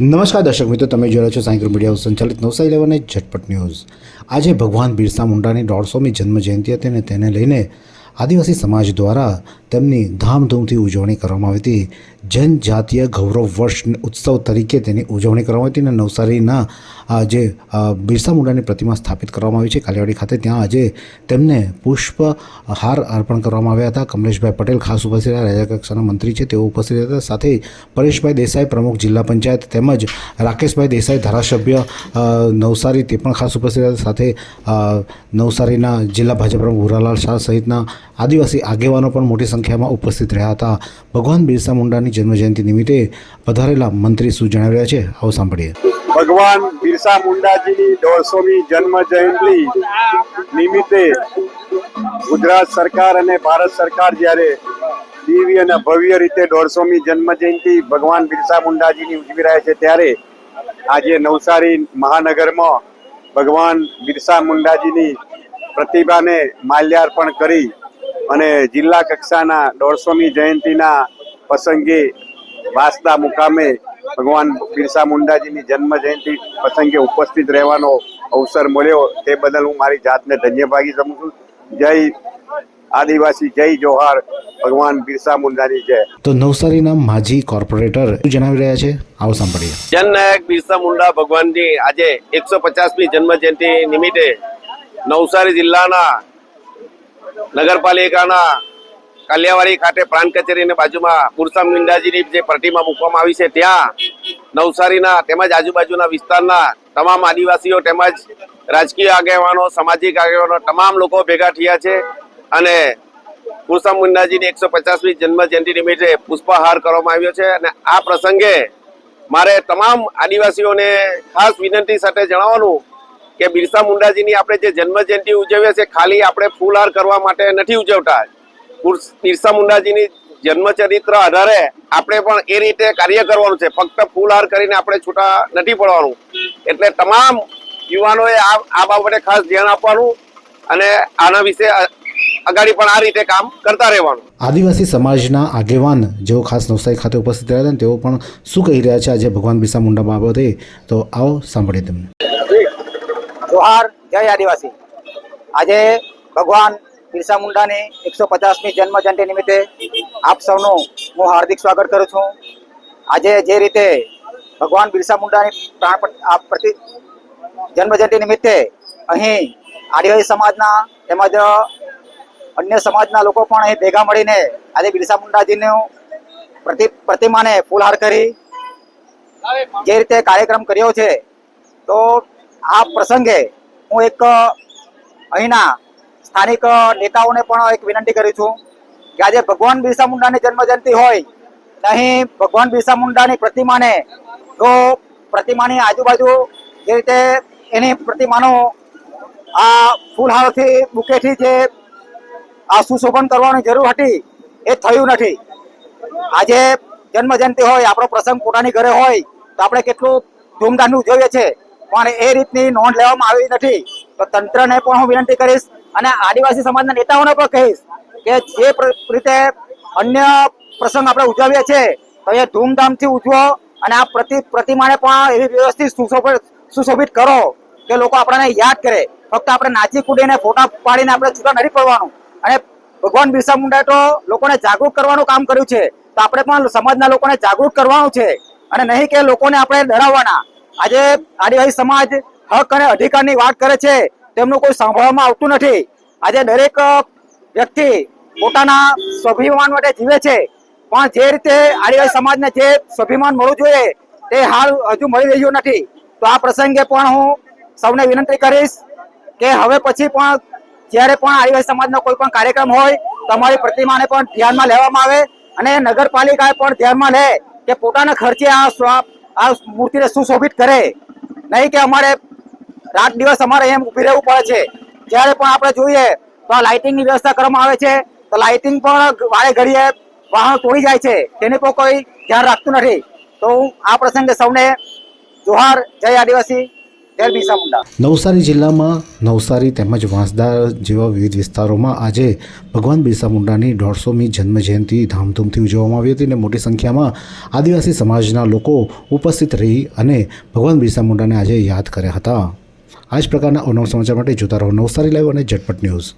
નમસ્કાર દર્શક મિત્રો, તમે જોઈ રહ્યા છો સાયન્સ મીડિયા સંચાલિત 911 ઝટપટ ન્યૂઝ। આજે ભગવાન બિરસા મુંડાની 150મી જન્મ જયંતિ હતી અને તેને લઈને આદિવાસી સમાજ દ્વારા તેમની ધામધૂમથી ઉજવણી કરવામાં આવી હતી। જનજાતીય ગૌરવ વર્ષ ઉત્સવ તરીકે તેની ઉજવણી કરવામાં આવી હતી અને નવસારીના જે બિરસા મુંડાની પ્રતિમા સ્થાપિત કરવામાં આવી છે કાલિયાવાડી ખાતે, ત્યાં આજે તેમને પુષ્પહાર અર્પણ કરવામાં આવ્યા હતા। કમલેશભાઈ પટેલ ખાસ ઉપસ્થિત રહ્યા, રાજ્યકક્ષાના મંત્રી છે તેઓ ઉપસ્થિત હતા, સાથે પરેશભાઈ દેસાઈ પ્રમુખ જિલ્લા પંચાયત તેમજ રાકેશભાઈ દેસાઈ ધારાસભ્ય નવસારી તે પણ ખાસ ઉપસ્થિત હતા, સાથે નવસારીના જિલ્લા ભાજપ પ્રમુખ ભૂરાલાલ શાહ સહિતના આદિવાસી આગેવાનો પણ મોટી સંખ્યામાં ઉપસ્થિત રહ્યા હતા। ભગવાન બિરસા મુંડાની જન્મજયંતિ નિમિત્તે પધારેલા મંત્રી શું જણાવી રહ્યા છે, આવો સાંભળીએ। ભગવાન બિરસા મુંડાજીની 150મી જન્મ જયંતિ નિમિત્તે ગુજરાત સરકાર અને ભારત સરકાર જ્યારે દિવ્ય અને ભવ્ય રીતે 150મી જન્મ જયંતિ ભગવાન બિરસા મુંડાજીની ઉજવી રહ્યા છે, ત્યારે આજે નવસારી મહાનગરમાં ભગવાન બિરસા મુંડાજીની પ્રતિભાને માલ્યાર્પણ કરી અને જિલ્લા કક્ષાના 150મી જયંતિના પ્રસંગે વાંસદા મુકામે ભગવાન બિરસા મુંડાજીની જન્મ જયંતિ પ્રસંગે ઉપસ્થિત રહેવાનો અવસર મળ્યો, તે બદલ હું મારી જાતને ધન્યભાગી સમજું છું। જય આદિવાસી, જય જોહાર, ભગવાન બિરસા મુંડાની જય। તો નવસારીના માજી કોર્પોરેટર શું જણાવી રહ્યા છે, આવો સાંભળીએ। જનનાયક બિરસા મુંડા ભગવાનની આજે 150મી જન્મ જયંતિ નિમિત્તે નવસારી જિલ્લાના નગરપાલિકાના કાલિયાવાડી ખાતે પ્રાંત કચેરીની બાજુમાં બિરસા મુંડાજીની જે પ્રતિમા મૂકવામાં આવી છે, ત્યાં નવસારીના તેમજ આજુબાજુના વિસ્તારના તમામ આદિવાસીઓ તેમજ રાજકીય આગેવાનો, સામાજિક આગેવાનો તમામ લોકો ભેગા થયા છે અને બિરસા મુંડાજીની 150મી જન્મ જયંતિ નિમિત્તે પુષ્પહાર કરવામાં આવ્યો છે। અને આ પ્રસંગે મારે તમામ આદિવાસીઓને ખાસ વિનંતી સાથે જણાવવાનું કે બિરસા મુંડાજીની આપણે જે જન્મ જયંતિ ઉજવીએ છીએ, ખાલી આપણે ફૂલહાર કરવા માટે નથી ઉજવતા। બિરસા મુંડાજીની જન્મચરિત્ર આધારે આપણે પણ એ રીતે કાર્ય કરવાનું છે, ફક્ત ફૂલહાર કરીને આપણે છૂટા નથી પડવાનું। એટલે તમામ યુવાનોએ આ બાબતે ખાસ ધ્યાન આપવાનું અને આના વિશે અગાડી પણ આ રીતે કામ કરતા રહેવાનું। આદિવાસી સમાજના આગેવાન જેઓ ખાસ નવસારી ખાતે ઉપસ્થિત રહ્યા હતા, તેઓ પણ શું કહી રહ્યા છે આજે ભગવાન બિરસા મુંડા બાબતે, તો આવો સાંભળીએ તેમને। જોહાર, જય આદિવાસી। આજે ભગવાન બિરસા મુંડાની 150મી જન્મ જયંતિ નિમિત્તે આપ સૌનું હું હાર્દિક સ્વાગત કરું છું। આજે જે રીતે ભગવાન બિરસા મુંડાની જન્મ જયંતિ નિમિત્તે અહીં આદિવાસી સમાજના તેમજ અન્ય સમાજના લોકો પણ અહીં ભેગા મળીને આજે બિરસા મુંડાજીનું પ્રતિમાને ફૂલહાર કરી જે રીતે કાર્યક્રમ કર્યો છે, તો આ પ્રસંગે હું એક અહીંના સ્થાનિક નેતાઓને પણ એક વિનંતી કરું છું કે આજે ભગવાન બિરસા મુંડાની જન્મ જયંતિ હોય, અહીં ભગવાન બિરસા મુંડાની પ્રતિમાને જો પ્રતિમાની આજુબાજુ જે રીતે એની પ્રતિમાનો આ ફૂલહારથી બુકેથી જે આ સુશોભન કરવાની જરૂર હતી એ થયું નથી। આજે જન્મ જયંતિ હોય, આપણો પ્રસંગ પોતાની ઘરે હોય તો આપણે કેટલું ધૂમધામથી ઉજવીએ છીએ, પણ એ રીતની નોંધ લેવામાં આવી નથી। તો તંત્રને પણ હું વિનંતી કરીશ અને આદિવાસી સમાજના નેતાઓને પણ કહીશ કે જે રીતે અન્ય પ્રસંગ આપણે ઉજવીએ છીએ તો એ ધૂમધામથી ઉજવો અને આ પ્રતિમાને પણ એવી વ્યવસ્થિત સુશોભિત કરો કે લોકો આપણને યાદ કરે। ફક્ત આપણે નાચી કૂદીને ફોટા પાડીને આપણે છૂટા નથી પડવાનું। અને ભગવાન બિરસા મુંડાએ તો લોકોને જાગૃત કરવાનું કામ કર્યું છે, તો આપણે પણ સમાજના લોકોને જાગૃત કરવાનું છે અને નહીં કે લોકોને આપણે ડરાવવાના। આજે આદિવાસી સમાજ હક અને અધિકારની વાત કરે છે, તેમનું કોઈ સાંભળવામાં આવતું નથી। આજે દરેક વ્યક્તિ પોતાના સ્વાભિમાન માટે જીવે છે, પણ જે રીતે આદિવાસી સમાજને જે સ્વાભિમાન મળવું જોઈએ તે હાલ હજુ મળી રહ્યું નથી। તો આ પ્રસંગે પણ હું સૌને વિનંતી કરીશ કે હવે પછી પણ જ્યારે પણ આદિવાસી સમાજનો કોઈ પણ કાર્યક્રમ હોય તો અમારી પ્રતિમાને પણ ધ્યાનમાં લેવામાં આવે અને નગરપાલિકાએ પણ ધ્યાનમાં લે કે પોતાના ખર્ચે આ મૂર્તિને સુશોભિત કરે, નહીં કે અમારે રાત દિવસ અમારે એમ ઊભી રહેવું પડે છે। જ્યારે પણ આપણે જોઈએ તો આ લાઇટિંગની વ્યવસ્થા કરવામાં આવે છે, તો લાઇટિંગ પણ વારે ઘડીએ વાહનો તોડી જાય છે, તેની પણ કોઈ ધ્યાન રાખતું નથી। તો હું આ પ્રસંગે સૌને જોહાર, જય આદિવાસી, જય બિરસા મુંડા. નવસારી જિલ્લામાં નવસારી તેમજ વાંસદા જેવા વિવિધ વિસ્તારોમાં આજે ભગવાન બિરસા મુંડાની 150મી જન્મજયંતિ ધામધૂમથી ઉજવવામાં આવી હતી અને મોટી સંખ્યામાં આદિવાસી સમાજના લોકો ઉપસ્થિત રહી અને ભગવાન બિરસા મુંડાને આજે યાદ કર્યા હતા. આ જ પ્રકારના અવનવા સમાચાર માટે જોતા રહો નવસારી લાઈવ અને ઝટપટ ન્યૂઝ.